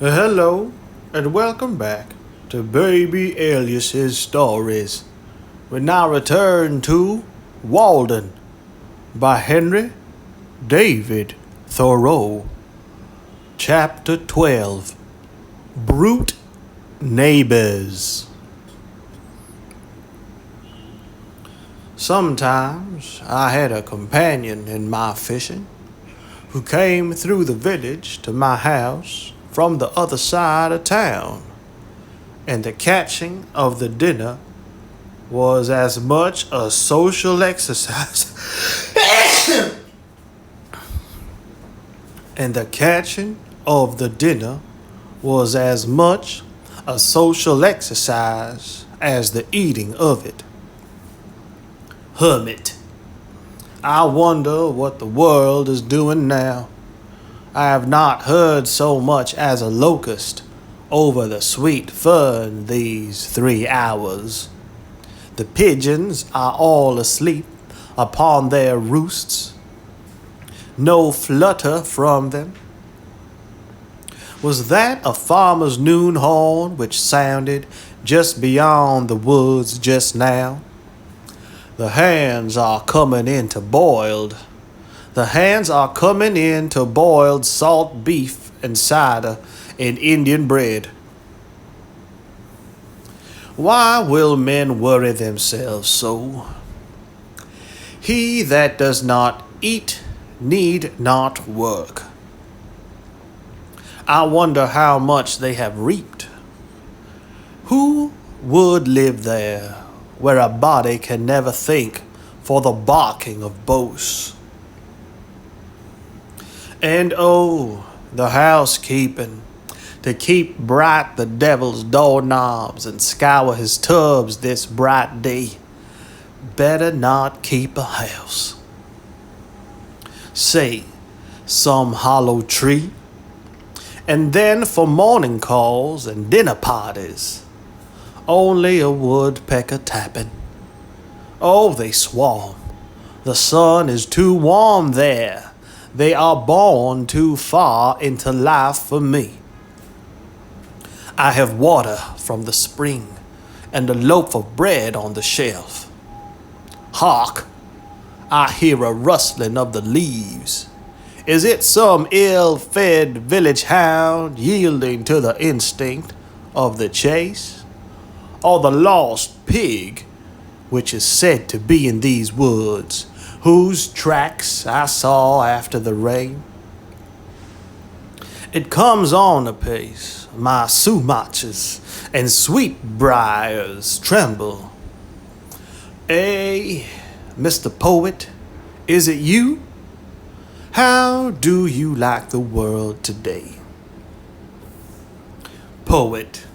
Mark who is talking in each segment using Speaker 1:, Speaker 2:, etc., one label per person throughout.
Speaker 1: Hello, and welcome back to Baby Alias's Stories. We now return to Walden by Henry David Thoreau. Chapter 12 Brute Neighbors. Sometimes I had a companion in my fishing who came through the village to my house from the other side of town, and the catching of the dinner was as much a social exercise and the catching of the dinner was as much a social exercise as the eating of it. Hermit. I wonder what the world is doing now. I have not heard so much as a locust over the sweet fern these 3 hours. The pigeons are all asleep upon their roosts. No flutter from them. Was that a farmer's noon horn which sounded just beyond the woods just now? The hands are coming into boiled. The hands are coming into boiled salt beef and cider and Indian bread. Why will men worry themselves so? He that does not eat need not work. I wonder how much they have reaped. Who would live there where a body can never think for the barking of boasts? And oh, the housekeeping, to keep bright the devil's doorknobs and scour his tubs this bright day. Better not keep a house. Say, some hollow tree, and then for morning calls and dinner parties, only a woodpecker tapping. Oh, they swarm. The sun is too warm there. They are born too far into life for me. I have water from the spring and a loaf of bread on the shelf. Hark! I hear a rustling of the leaves. Is it some ill-fed village hound yielding to the instinct of the chase? Or the lost pig, which is said to be in these woods, whose tracks I saw after the rain? It comes on apace, my sumaches and sweetbriars tremble. Eh, Mr. Poet, is it you? How do you like the world today? Poet.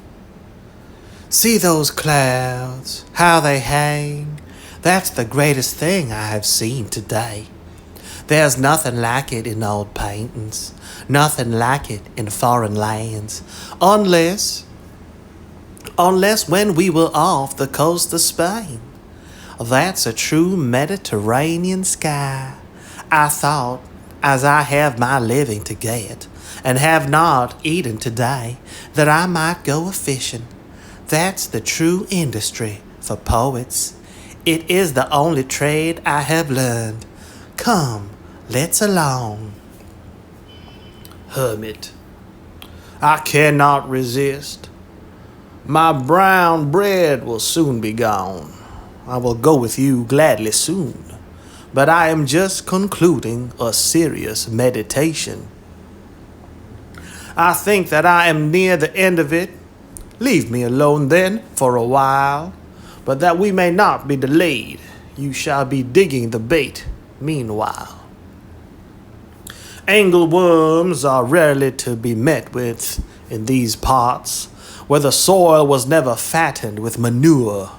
Speaker 1: See those clouds, how they hang? That's the greatest thing I have seen today. There's nothing like it in old paintings, nothing like it in foreign lands, unless when we were off the coast of Spain. That's a true Mediterranean sky. I thought, as I have my living to get, and have not eaten today, that I might go a-fishing. That's the true industry for poets. It is the only trade I have learned. Come, let's along. Hermit. I cannot resist. My brown bread will soon be gone. I will go with you gladly soon, but I am just concluding a serious meditation. I think that I am near the end of it. Leave me alone then for a while, but that we may not be delayed, you shall be digging the bait meanwhile. Angleworms are rarely to be met with in these parts, where the soil was never fattened with manure.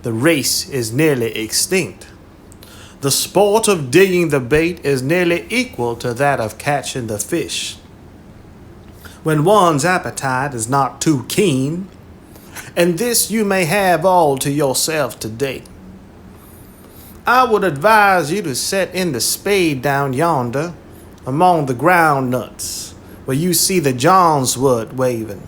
Speaker 1: The race is nearly extinct. The sport of digging the bait is nearly equal to that of catching the fish. When one's appetite is not too keen, and this you may have all to yourself today. I would advise you to set in the spade down yonder among the ground nuts where you see the Johnswood waving.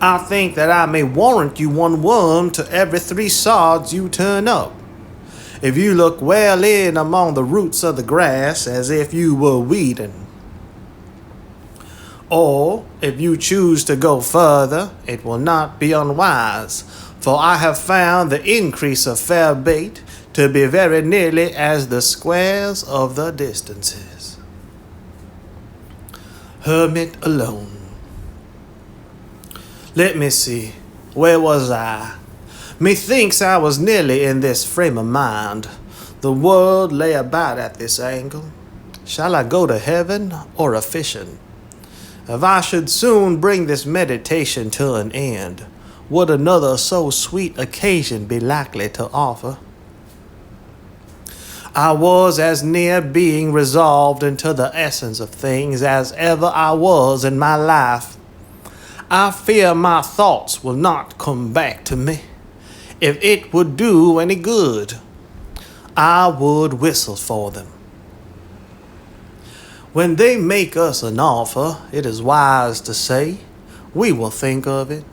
Speaker 1: I think that I may warrant you one worm to every 3 sods you turn up, if you look well in among the roots of the grass as if you were weeding. Or, if you choose to go further, it will not be unwise, for I have found the increase of fair bait to be very nearly as the squares of the distances. Hermit alone. Let me see, where was I? Methinks I was nearly in this frame of mind. The world lay about at this angle. Shall I go to heaven or a fishing? If I should soon bring this meditation to an end, would another so sweet occasion be likely to offer? I was as near being resolved into the essence of things as ever I was in my life. I fear my thoughts will not come back to me. If it would do any good, I would whistle for them. When they make us an offer, it is wise to say, we will think of it.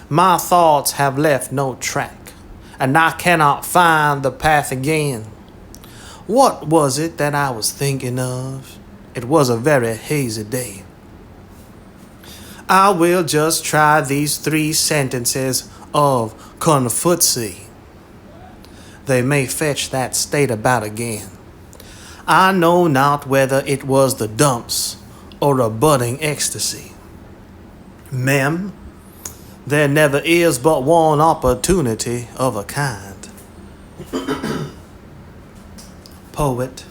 Speaker 1: My thoughts have left no track, and I cannot find the path again. What was it that I was thinking of? It was a very hazy day. I will just try these 3 sentences of Confucius. They may fetch that state about again. I know not whether it was the dumps or a budding ecstasy. Mem, there never is but one opportunity of a kind. Poet.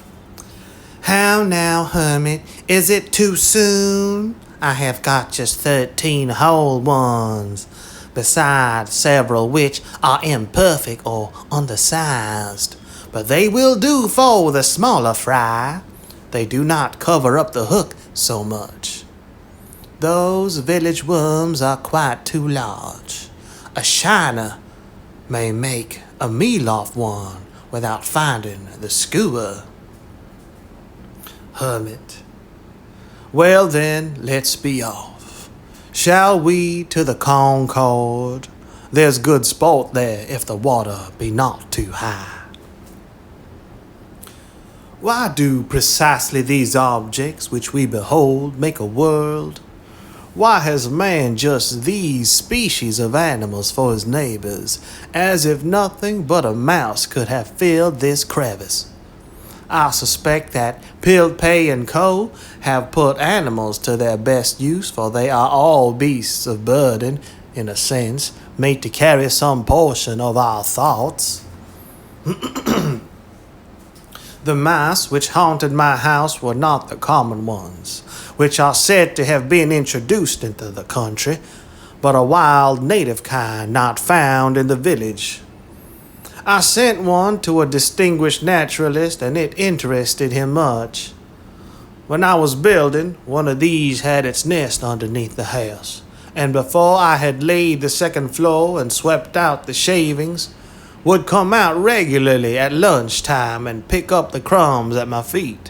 Speaker 1: How now, hermit, is it too soon? I have got just 13 whole ones, besides several which are imperfect or undersized. But they will do for the smaller fry. They do not cover up the hook so much. Those village worms are quite too large. A shiner may make a meal off one without finding the skewer. Hermit. Well then, let's be off. Shall we to the Concord? There's good sport there if the water be not too high. Why do precisely these objects which we behold make a world? Why has man just these species of animals for his neighbors, as if nothing but a mouse could have filled this crevice? I suspect that Pilpay and Co. have put animals to their best use, for they are all beasts of burden, in a sense, made to carry some portion of our thoughts. The mice which haunted my house were not the common ones, which are said to have been introduced into the country, but a wild native kind not found in the village. I sent one to a distinguished naturalist, and it interested him much. When I was building, one of these had its nest underneath the house, and before I had laid the 2nd floor and swept out the shavings, would come out regularly at lunchtime and pick up the crumbs at my feet.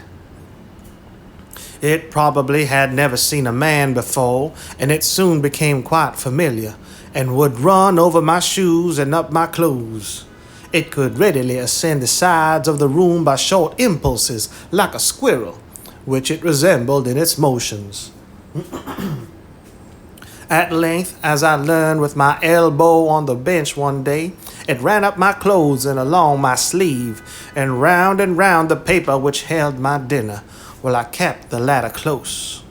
Speaker 1: It probably had never seen a man before, and it soon became quite familiar, and would run over my shoes and up my clothes. It could readily ascend the sides of the room by short impulses, like a squirrel, which it resembled in its motions. At length, as I learned with my elbow on the bench one day, it ran up my clothes and along my sleeve, and round the paper which held my dinner, while I kept the latter close,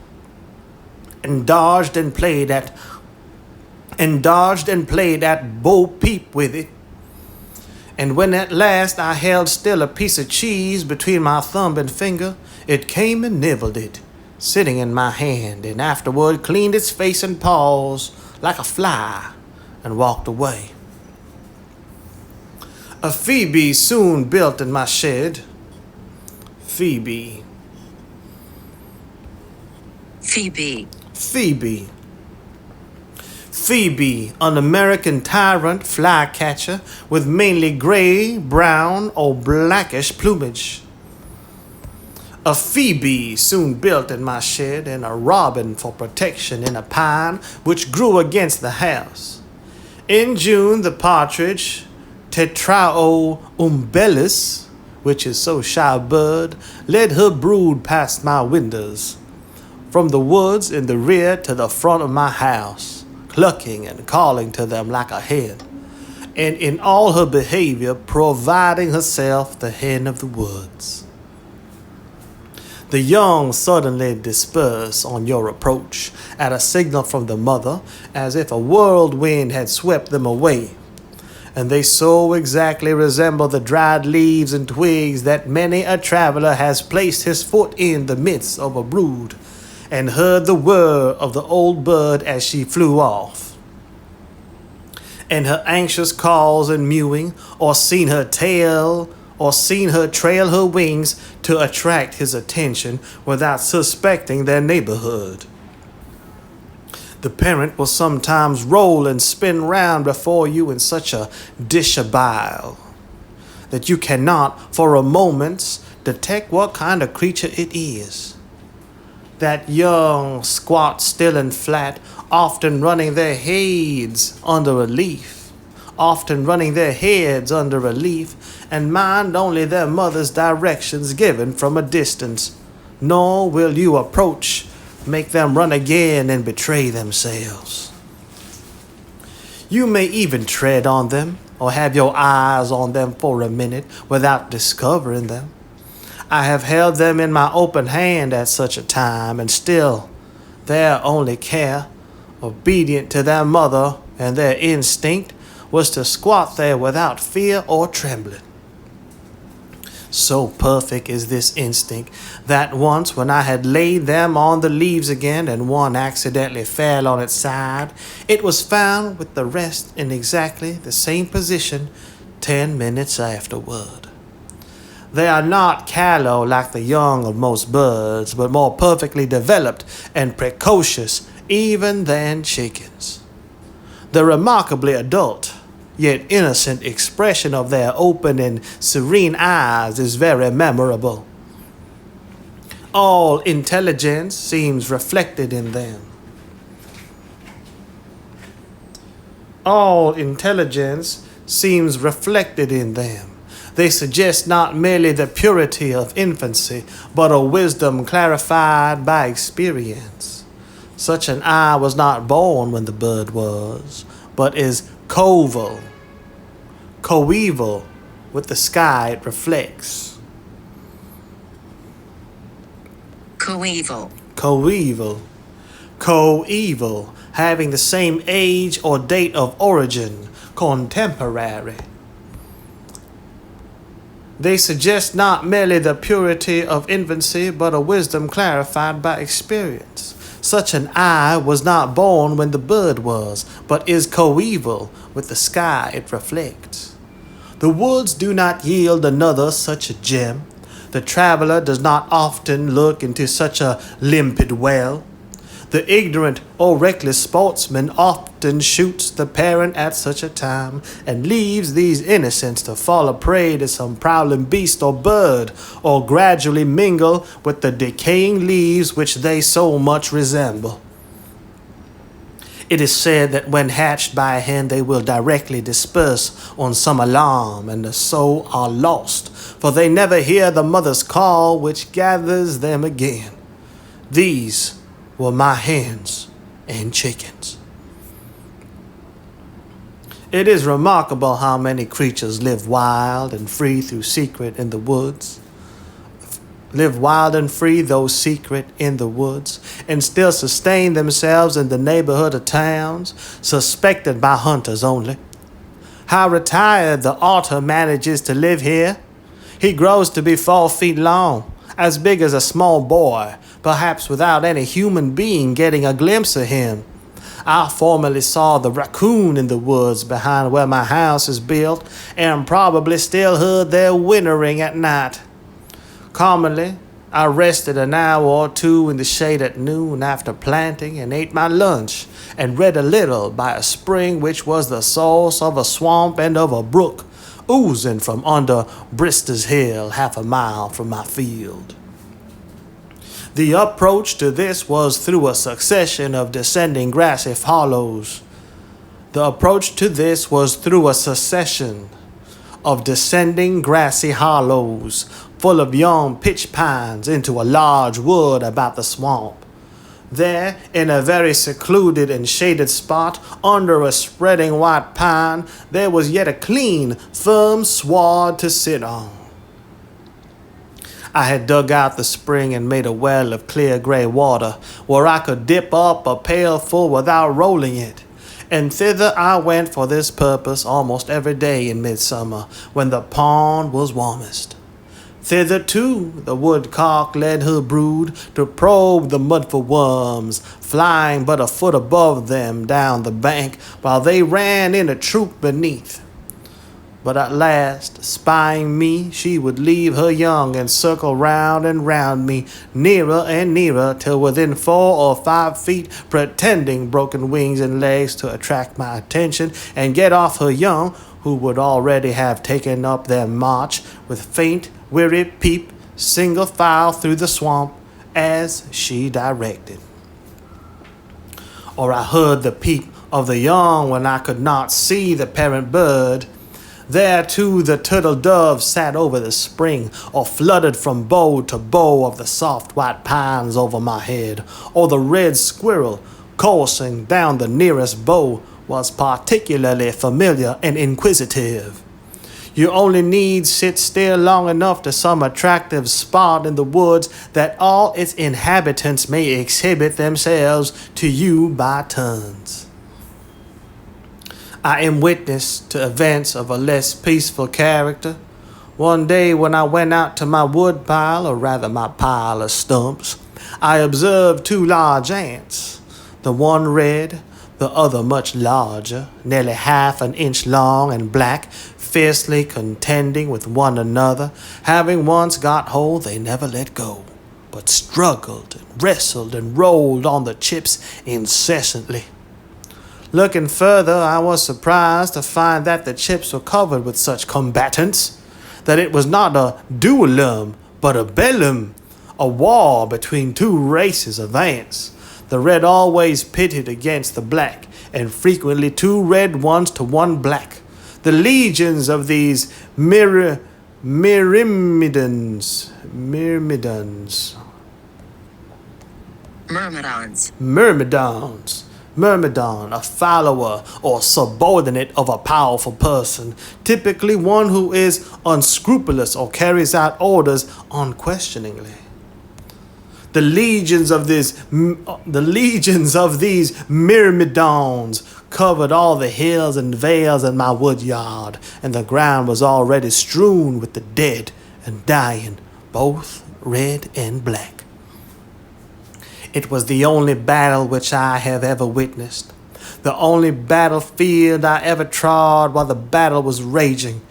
Speaker 1: and dodged and played at bo peep with it. And when at last I held still a piece of cheese between my thumb and finger, it came and nibbled it, sitting in my hand, and afterward cleaned its face and paws like a fly, and walked away. A Phoebe soon built in my shed. Phoebe. Phoebe, an American tyrant flycatcher with mainly gray, brown, or blackish plumage. A phoebe soon built in my shed, and a robin for protection in a pine which grew against the house. In June, the partridge, Tetrao umbellus, which is so shy a bird, led her brood past my windows, from the woods in the rear to the front of my house, clucking and calling to them like a hen, and in all her behavior providing herself the hen of the woods. The young suddenly disperse on your approach at a signal from the mother, as if a whirlwind had swept them away, and they so exactly resemble the dried leaves and twigs that many a traveler has placed his foot in the midst of a brood and heard the whir of the old bird as she flew off, and her anxious calls and mewing, or seen her trail her wings to attract his attention without suspecting their neighborhood. The parent will sometimes roll and spin round before you in such a dishabille that you cannot for a moment detect what kind of creature it is. That young, squat, still and flat, often running their heads under a leaf, and mind only their mother's directions given from a distance, nor will you approach, make them run again and betray themselves. You may even tread on them, or have your eyes on them for a minute without discovering them. I have held them in my open hand at such a time, and still their only care, obedient to their mother and their instinct, was to squat there without fear or trembling. So perfect is this instinct that once, when I had laid them on the leaves again and one accidentally fell on its side, it was found with the rest in exactly the same position 10 minutes afterward. They are not callow like the young of most birds, but more perfectly developed and precocious even than chickens. The remarkably adult, yet innocent expression of their open and serene eyes is very memorable. All intelligence seems reflected in them. They suggest not merely the purity of infancy, but a wisdom clarified by experience. Such an eye was not born when the bird was, but is coeval with the sky it reflects. Coeval, having the same age or date of origin, contemporary. They suggest not merely the purity of infancy, but a wisdom clarified by experience. Such an eye was not born when the bird was, but is coeval with the sky it reflects. The woods do not yield another such a gem. The traveler does not often look into such a limpid well. The ignorant or reckless sportsman often shoots the parent at such a time, and leaves these innocents to fall a prey to some prowling beast or bird, or gradually mingle with the decaying leaves which they so much resemble. It is said that when hatched by a hen they will directly disperse on some alarm, and so are lost, for they never hear the mother's call which gathers them again. These were my hens and chickens. It is remarkable how many creatures live wild and free though secret in the woods, and still sustain themselves in the neighborhood of towns, suspected by hunters only. How retired the otter manages to live here. He grows to be 4 feet long, as big as a small boy, perhaps without any human being getting a glimpse of him. I formerly saw the raccoon in the woods behind where my house is built, and probably still heard their whinnering at night. Commonly, I rested an hour or two in the shade at noon after planting, and ate my lunch, and read a little by a spring which was the source of a swamp and of a brook, oozing from under Brister's Hill, 1/2 mile from my field. The approach to this was through a succession of descending grassy hollows. The approach to this was through a succession of descending grassy hollows full of young pitch pines into a large wood about the swamp. There, in a very secluded and shaded spot under a spreading white pine, there was yet a clean, firm sward to sit on. I had dug out the spring and made a well of clear gray water where I could dip up a pailful without rolling it. And thither I went for this purpose almost every day in midsummer, when the pond was warmest. Thither, too, the woodcock led her brood to probe the mud for worms, flying but a foot above them down the bank, while they ran in a troop beneath. But at last, spying me, she would leave her young and circle round and round me, nearer and nearer, till within 4 or 5 feet, pretending broken wings and legs to attract my attention and get off her young, who would already have taken up their march with faint, weary peep, single file through the swamp, as she directed. Or I heard the peep of the young when I could not see the parent bird. There, too, the turtle dove sat over the spring, or fluttered from bough to bough of the soft white pines over my head, or the red squirrel, coursing down the nearest bough, was particularly familiar and inquisitive. You only need sit still long enough to some attractive spot in the woods that all its inhabitants may exhibit themselves to you by turns. I am witness to events of a less peaceful character. One day when I went out to my wood pile, or rather my pile of stumps, I observed 2 large ants, the one red, the other much larger, nearly half an inch long and black, fiercely contending with one another. Having once got hold, they never let go, but struggled and wrestled and rolled on the chips incessantly. Looking further, I was surprised to find that the chips were covered with such combatants, that it was not a duellum, but a bellum, a war between 2 races of ants. The red always pitted against the black, and frequently 2 red ones to 1 black. The legions of these myrmidons, Myrmidon, a follower or subordinate of a powerful person, typically one who is unscrupulous or carries out orders unquestioningly. The legions of these myrmidons covered all the hills and vales in my wood yard, and the ground was already strewn with the dead and dying, both red and black. It was the only battle which I have ever witnessed, the only battlefield I ever trod while the battle was raging.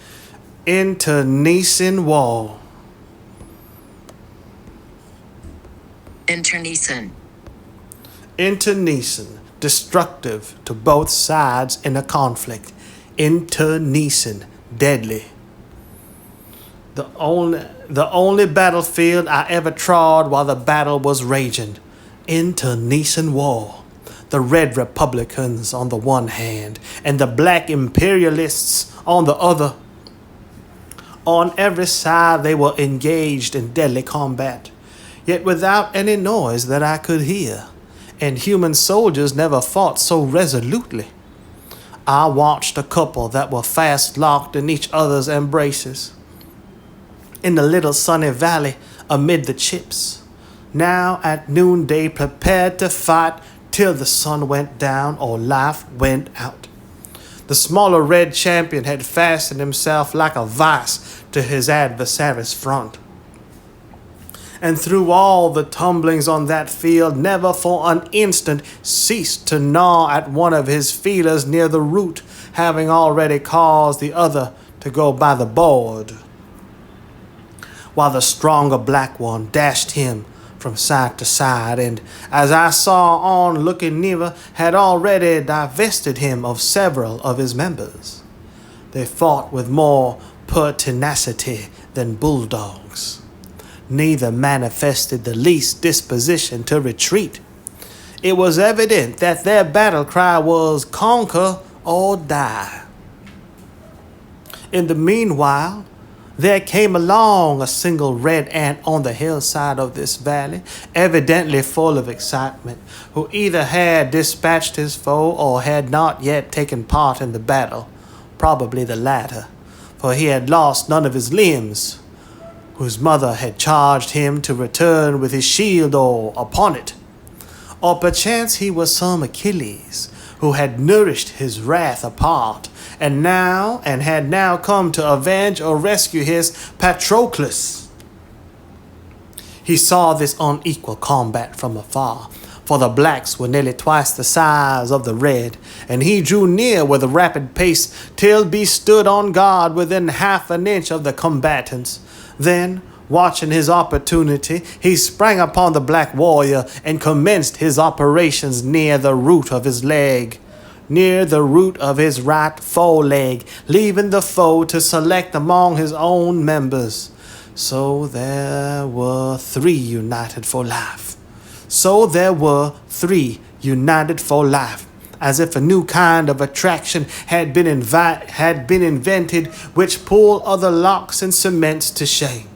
Speaker 1: Internecine war. Internecine, destructive to both sides in a conflict. Internecine, deadly. The only battlefield I ever trod while the battle was raging. Internecine war. The red Republicans on the one hand, and the black imperialists on the other. On every side they were engaged in deadly combat, yet without any noise that I could hear, and human soldiers never fought so resolutely. I watched a couple that were fast locked in each other's embraces, in the little sunny valley amid the chips, now at noonday prepared to fight till the sun went down or life went out. The smaller red champion had fastened himself like a vice to his adversary's front, and through all the tumblings on that field never for an instant ceased to gnaw at one of his feelers near the root, having already caused the other to go by the board, while the stronger black one dashed him from side to side, and, as I saw on looking nearer, had already divested him of several of his members. They fought with more pertinacity than bulldogs. neither manifested the least disposition to retreat. It was evident that their battle cry was conquer or die. In the meanwhile, there came along a single red ant on the hillside of this valley, evidently full of excitement, who either had dispatched his foe or had not yet taken part in the battle, probably the latter, for he had lost none of his limbs, whose mother had charged him to return with his shield upon it. Or perchance he was some Achilles, who had nourished his wrath apart, and had now come to avenge or rescue his Patroclus. He saw this unequal combat from afar, for the blacks were nearly twice the size of the red, and he drew near with a rapid pace till he stood on guard within half an inch of the combatants. Then, watching his opportunity, he sprang upon the black warrior and commenced his operations near the root of his leg. Near the root of his right foreleg, leaving the foe to select among his own members. So there were three united for life. As if a new kind of attraction had been invented which pulled other locks and cements to shame.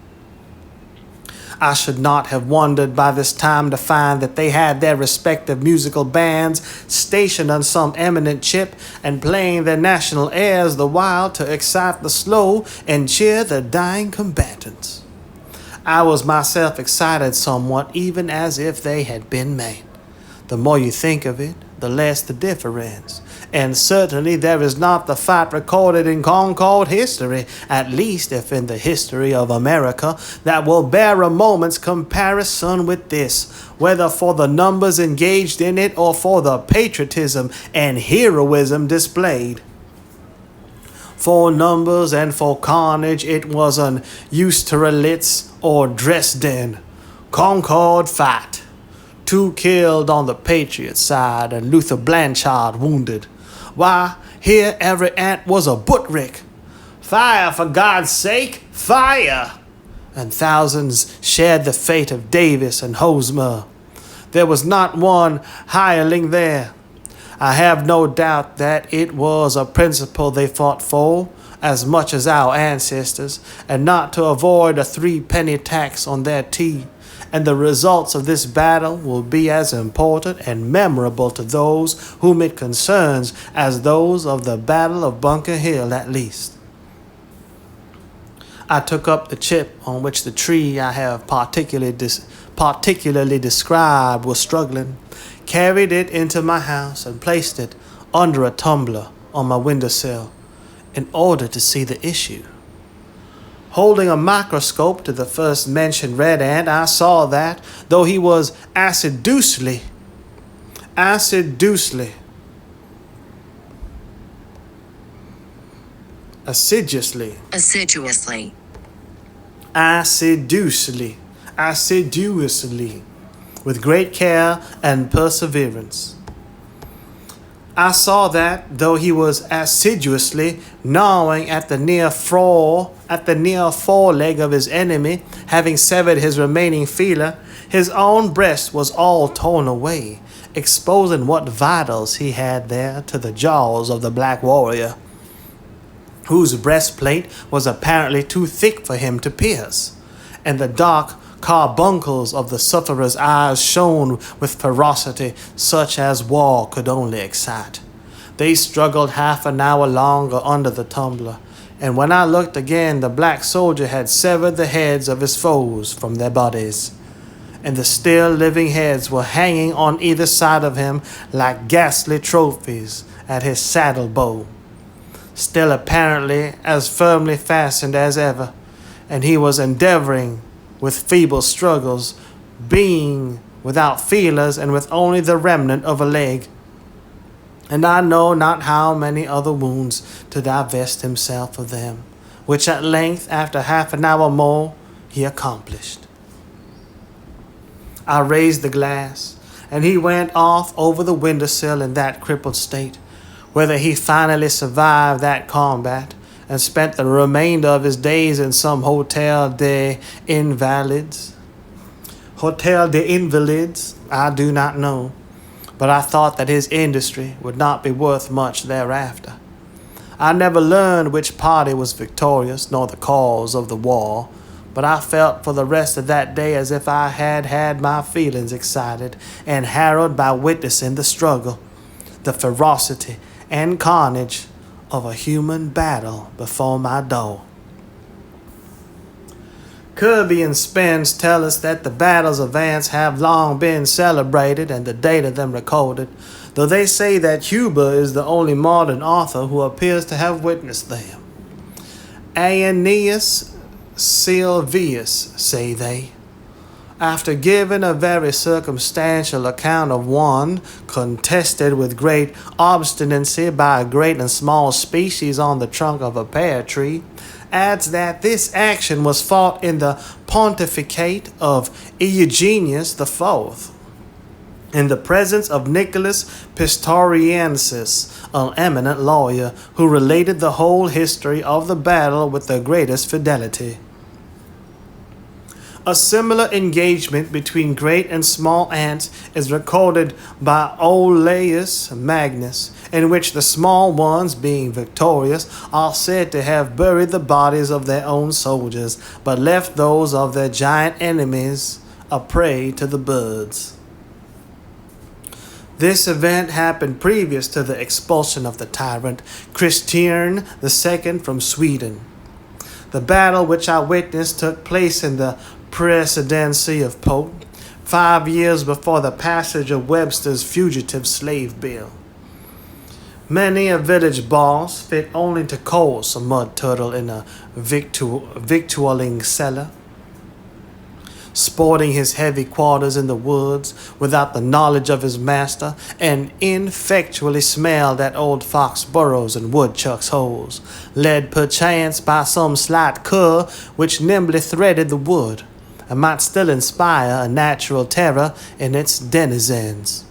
Speaker 1: I should not have wondered by this time to find that they had their respective musical bands stationed on some eminent chip and playing their national airs the while to excite the slow and cheer the dying combatants. I was myself excited somewhat, even as if they had been made. The more you think of it, the less the difference. And certainly there is not the fight recorded in Concord history, at least if in the history of America, that will bear a moment's comparison with this, whether for the numbers engaged in it or for the patriotism and heroism displayed. For numbers and for carnage it was an Austerlitz or Dresden Concord fight. 2 killed on the Patriot side and Luther Blanchard wounded. Why, here every ant was a Buttrick. Fire, for God's sake, fire! And thousands shared the fate of Davis and Hosmer. There was not one hireling there. I have no doubt that it was a principle they fought for, as much as our ancestors, and not to avoid a 3-penny tax on their tea. And the results of this battle will be as important and memorable to those whom it concerns as those of the Battle of Bunker Hill at least. I took up the chip on which the tree I have particularly described was struggling, carried it into my house, and placed it under a tumbler on my windowsill in order to see the issue. Holding a microscope to the first mentioned red ant, I saw that, though he was assiduously with great care and perseverance. I saw that, though he was assiduously gnawing at the near foreleg of his enemy, having severed his remaining feeler, his own breast was all torn away, exposing what vitals he had there to the jaws of the black warrior, whose breastplate was apparently too thick for him to pierce, and the dark carbuncles of the sufferer's eyes shone with ferocity such as war could only excite. They struggled half an hour longer under the tumbler, and when I looked again, the black soldier had severed the heads of his foes from their bodies, and the still living heads were hanging on either side of him like ghastly trophies at his saddle bow, still apparently as firmly fastened as ever, and he was endeavoring with feeble struggles, being without feelers and with only the remnant of a leg, and I know not how many other wounds to divest himself of them, which at length, after half an hour more, he accomplished. I raised the glass, and he went off over the windowsill in that crippled state. Whether he finally survived that combat, and spent the remainder of his days in some Hotel de Invalids, I do not know, but I thought that his industry would not be worth much thereafter. I never learned which party was victorious, nor the cause of the war, but I felt for the rest of that day as if I had had my feelings excited and harrowed by witnessing the struggle, the ferocity and carnage of a human battle before my door. Kirby and Spence tell us that the battles of ants have long been celebrated and the date of them recorded, though they say that Huber is the only modern author who appears to have witnessed them. Aeneas Sylvius, say they, after giving a very circumstantial account of one contested with great obstinacy by a great and small species on the trunk of a pear tree, adds that this action was fought in the pontificate of Eugenius IV, in the presence of Nicholas Pistoriensis, an eminent lawyer, who related the whole history of the battle with the greatest fidelity. A similar engagement between great and small ants is recorded by Olaus Magnus, in which the small ones, being victorious, are said to have buried the bodies of their own soldiers, but left those of their giant enemies a prey to the birds. This event happened previous to the expulsion of the tyrant Christian II from Sweden. The battle which I witnessed took place in the presidency of Pope, 5 years before the passage of Webster's Fugitive Slave Bill. Many a village boss, fit only to course a mud turtle in a victualling cellar, sporting his heavy quarters in the woods without the knowledge of his master, and ineffectually smelled at old fox burrows and woodchuck's holes, led perchance by some slight cur which nimbly threaded the wood, and might still inspire a natural terror in its denizens.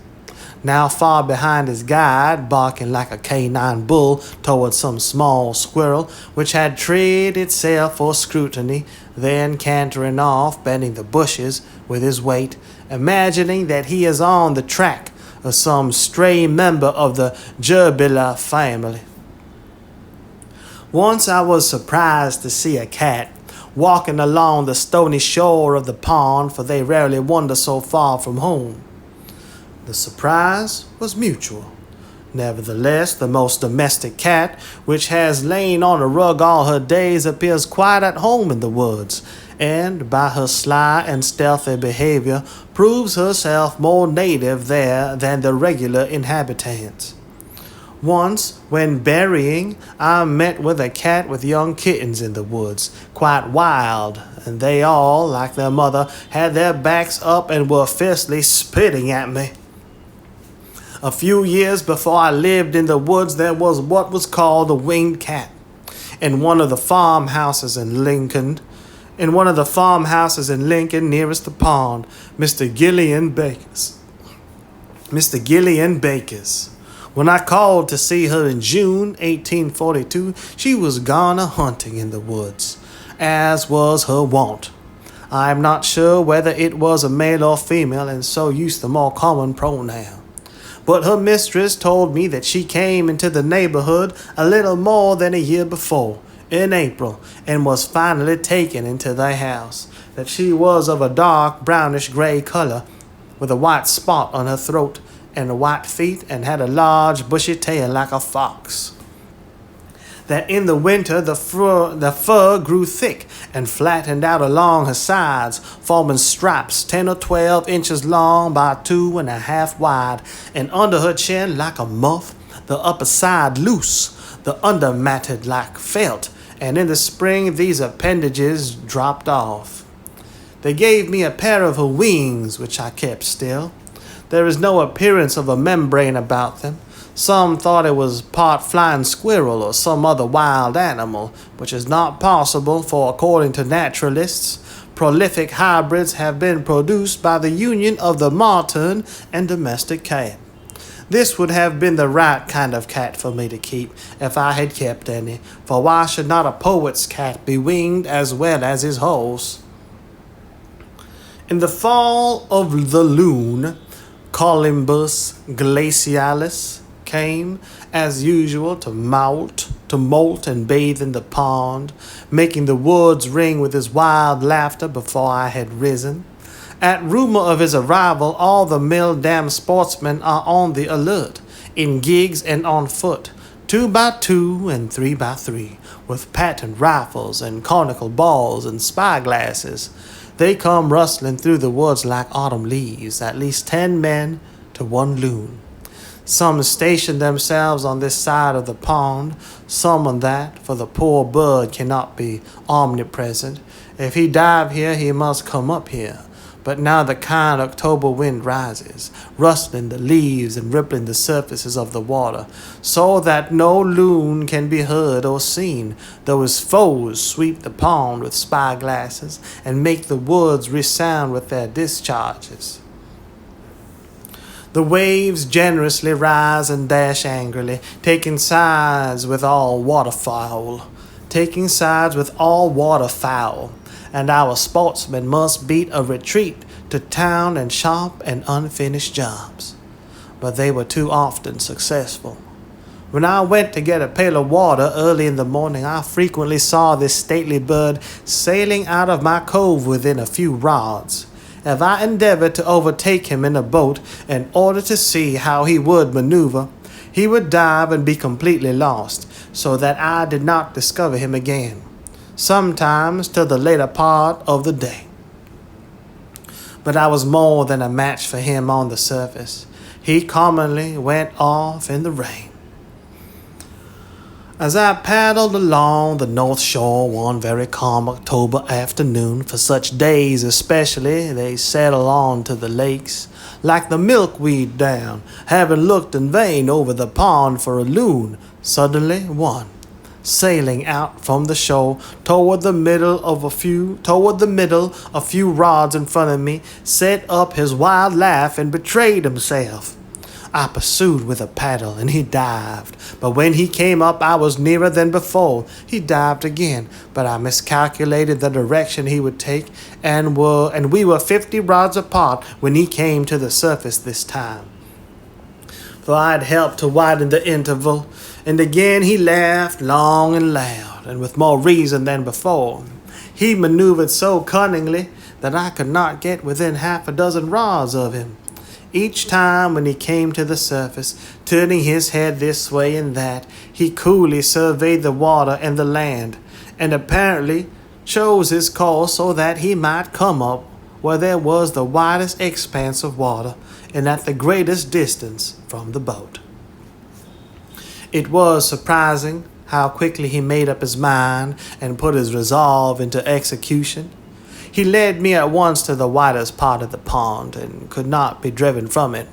Speaker 1: Now far behind his guide, barking like a canine bull towards some small squirrel which had treed itself for scrutiny, then cantering off, bending the bushes with his weight, imagining that he is on the track of some stray member of the gerbilar family. Once I was surprised to see a cat walking along the stony shore of the pond, for they rarely wander so far from home. The surprise was mutual. Nevertheless, the most domestic cat, which has lain on a rug all her days, appears quite at home in the woods, and by her sly and stealthy behavior proves herself more native there than the regular inhabitants. Once, when berrying, I met with a cat with young kittens in the woods, quite wild, and they all, like their mother, had their backs up and were fiercely spitting at me. A few years before I lived in the woods, there was what was called a winged cat in one of the farmhouses in Lincoln. Nearest the pond, Mr. Gillian Baker's. When I called to see her in June 1842, she was gone a-hunting in the woods, as was her wont. I am not sure whether it was a male or female, and so used the more common pronoun. But her mistress told me that she came into the neighborhood a little more than a year before, in April, and was finally taken into their house, that she was of a dark brownish-gray color, with a white spot on her throat, and white feet, and had a large bushy tail like a fox. That in the winter the fur grew thick and flattened out along her sides, forming stripes 10 or 12 inches long by 2.5 wide, and under her chin like a muff, the upper side loose, the under matted like felt, and in the spring these appendages dropped off. They gave me a pair of her wings, which I kept still. There is no appearance of a membrane about them. Some thought it was part flying squirrel or some other wild animal, which is not possible, for according to naturalists, prolific hybrids have been produced by the union of the marten and domestic cat. This would have been the right kind of cat for me to keep, if I had kept any, for why should not a poet's cat be winged as well as his horse? In the fall of the Lune, Columbus Glacialis came, as usual, to molt and bathe in the pond, making the woods ring with his wild laughter before I had risen. At rumor of his arrival, all the mill-dam sportsmen are on the alert, in gigs and on foot, 2 by 2 and 3 by 3, with patent rifles and conical balls and spyglasses. They come rustling through the woods like autumn leaves, at least 10 men to 1 loon. Some station themselves on this side of the pond, some on that, for the poor bird cannot be omnipresent. If he dive here, he must come up here. But now the kind October wind rises, rustling the leaves and rippling the surfaces of the water, so that no loon can be heard or seen, though his foes sweep the pond with spyglasses and make the woods resound with their discharges. The waves generously rise and dash angrily, taking sides with all waterfowl, and our sportsmen must beat a retreat to town and shop and unfinished jobs. But they were too often successful. When I went to get a pail of water early in the morning, I frequently saw this stately bird sailing out of my cove within a few rods. If I endeavored to overtake him in a boat in order to see how he would maneuver, he would dive and be completely lost, so that I did not discover him again, sometimes till the later part of the day. But I was more than a match for him on the surface. He commonly went off in the rain. As I paddled along the North Shore one very calm October afternoon, for such days especially they settle on to the lakes, like the milkweed down, having looked in vain over the pond for a loon, suddenly one, sailing out from the shore toward the middle a few rods in front of me, set up his wild laugh and betrayed himself. I pursued with a paddle, and he dived. But when he came up, I was nearer than before. He dived again, but I miscalculated the direction he would take, and we were 50 rods apart when he came to the surface this time. For I had helped to widen the interval, and again he laughed long and loud, and with more reason than before. He maneuvered so cunningly that I could not get within 6 rods of him. Each time when he came to the surface, turning his head this way and that, he coolly surveyed the water and the land, and apparently chose his course so that he might come up where there was the widest expanse of water and at the greatest distance from the boat. It was surprising how quickly he made up his mind and put his resolve into execution. He led me at once to the widest part of the pond, and could not be driven from it.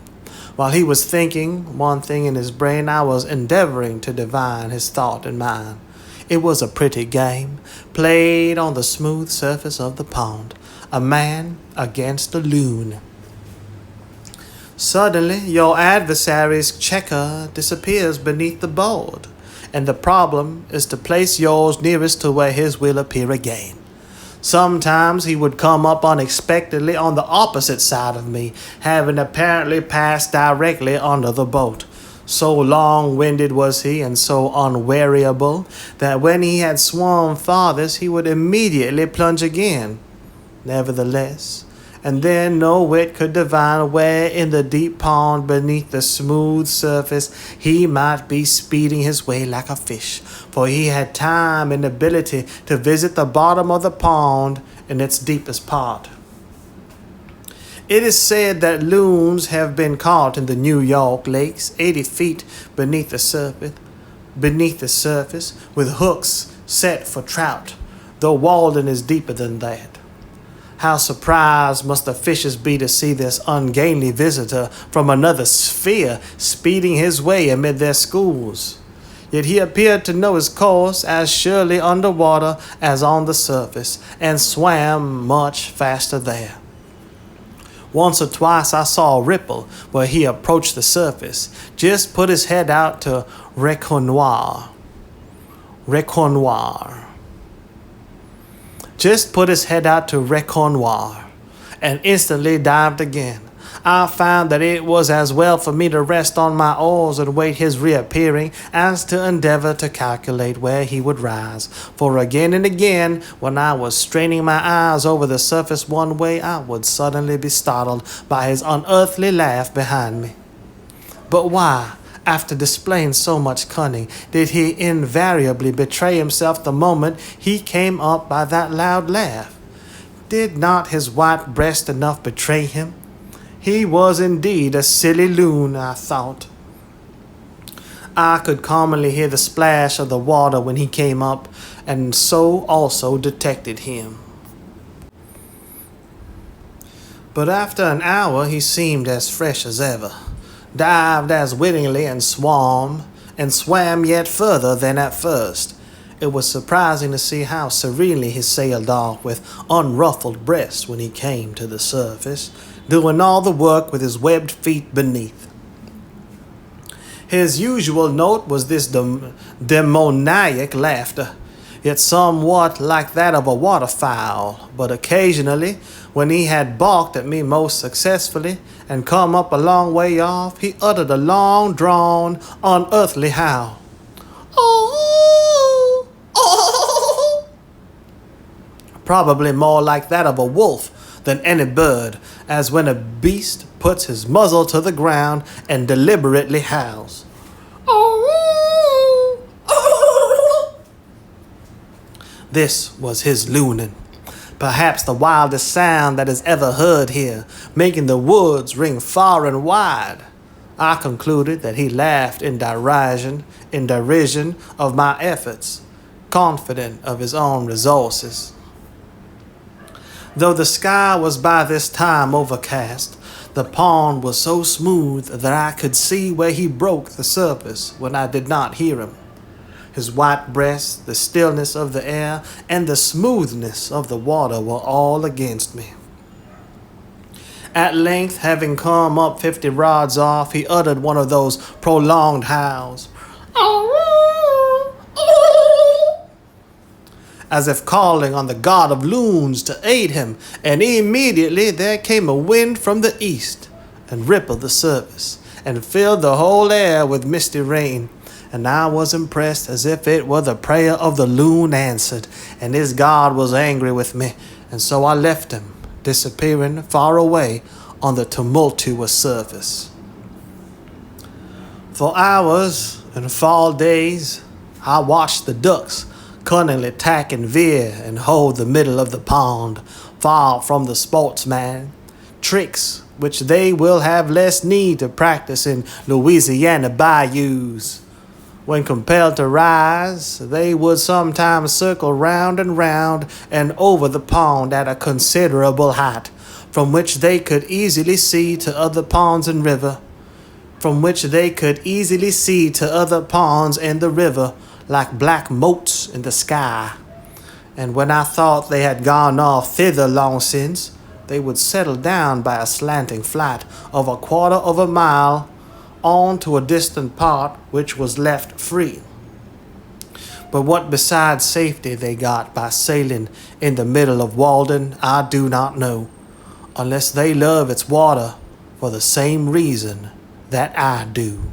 Speaker 1: While he was thinking one thing in his brain, I was endeavoring to divine his thought and mine. It was a pretty game, played on the smooth surface of the pond, a man against a loon. Suddenly, your adversary's checker disappears beneath the board, and the problem is to place yours nearest to where his will appear again. Sometimes he would come up unexpectedly on the opposite side of me, having apparently passed directly under the boat. So long-winded was he and so unweariable that when he had swum farthest he would immediately plunge again. Nevertheless, and then no wit could divine where in the deep pond beneath the smooth surface he might be speeding his way like a fish, for he had time and ability to visit the bottom of the pond in its deepest part. It is said that loons have been caught in the New York lakes 80 feet beneath the surface, with hooks set for trout, though Walden is deeper than that. How surprised must the fishers be to see this ungainly visitor from another sphere speeding his way amid their schools. Yet he appeared to know his course as surely under water as on the surface, and swam much faster there. Once or twice I saw a ripple where he approached the surface, just put his head out to reconnoiter. Just put his head out to reconnoiter, and instantly dived again. I found that it was as well for me to rest on my oars and wait his reappearing as to endeavor to calculate where he would rise, for again and again, when I was straining my eyes over the surface one way, I would suddenly be startled by his unearthly laugh behind me. But why, after displaying so much cunning, did he invariably betray himself the moment he came up by that loud laugh? Did not his white breast enough betray him? He was indeed a silly loon, I thought. I could commonly hear the splash of the water when he came up, and so also detected him. But after an hour he seemed as fresh as ever, dived as wittingly and swam yet further than at first. It was surprising to see how serenely he sailed off with unruffled breast when he came to the surface, doing all the work with his webbed feet beneath. His usual note was this demoniac laughter, yet somewhat like that of a waterfowl, but occasionally, when he had balked at me most successfully and come up a long way off, he uttered a long-drawn, unearthly howl. Oh, oh. Probably more like that of a wolf than any bird, as when a beast puts his muzzle to the ground and deliberately howls. This was his looning, perhaps the wildest sound that is ever heard here, making the woods ring far and wide. I concluded that he laughed in derision of my efforts, confident of his own resources. Though the sky was by this time overcast, the pond was so smooth that I could see where he broke the surface when I did not hear him. His white breast, the stillness of the air, and the smoothness of the water were all against me. At length, having come up 50 rods off, he uttered one of those prolonged howls, as if calling on the god of loons to aid him, and immediately there came a wind from the east, and rippled the surface, and filled the whole air with misty rain, and I was impressed as if it were the prayer of the loon answered, and his god was angry with me, and so I left him, disappearing far away on the tumultuous surface. For hours and fall days, I watched the ducks cunningly tack and veer and hold the middle of the pond, far from the sportsman, tricks which they will have less need to practice in Louisiana bayous. When compelled to rise, they would sometimes circle round and over the pond at a considerable height, from which they could easily see to other ponds and river, like black motes in the sky. And when I thought they had gone off thither long since, they would settle down by a slanting flight of 1/4 of a mile on to a distant part which was left free. But what besides safety they got by sailing in the middle of Walden, I do not know, unless they love its water for the same reason that I do.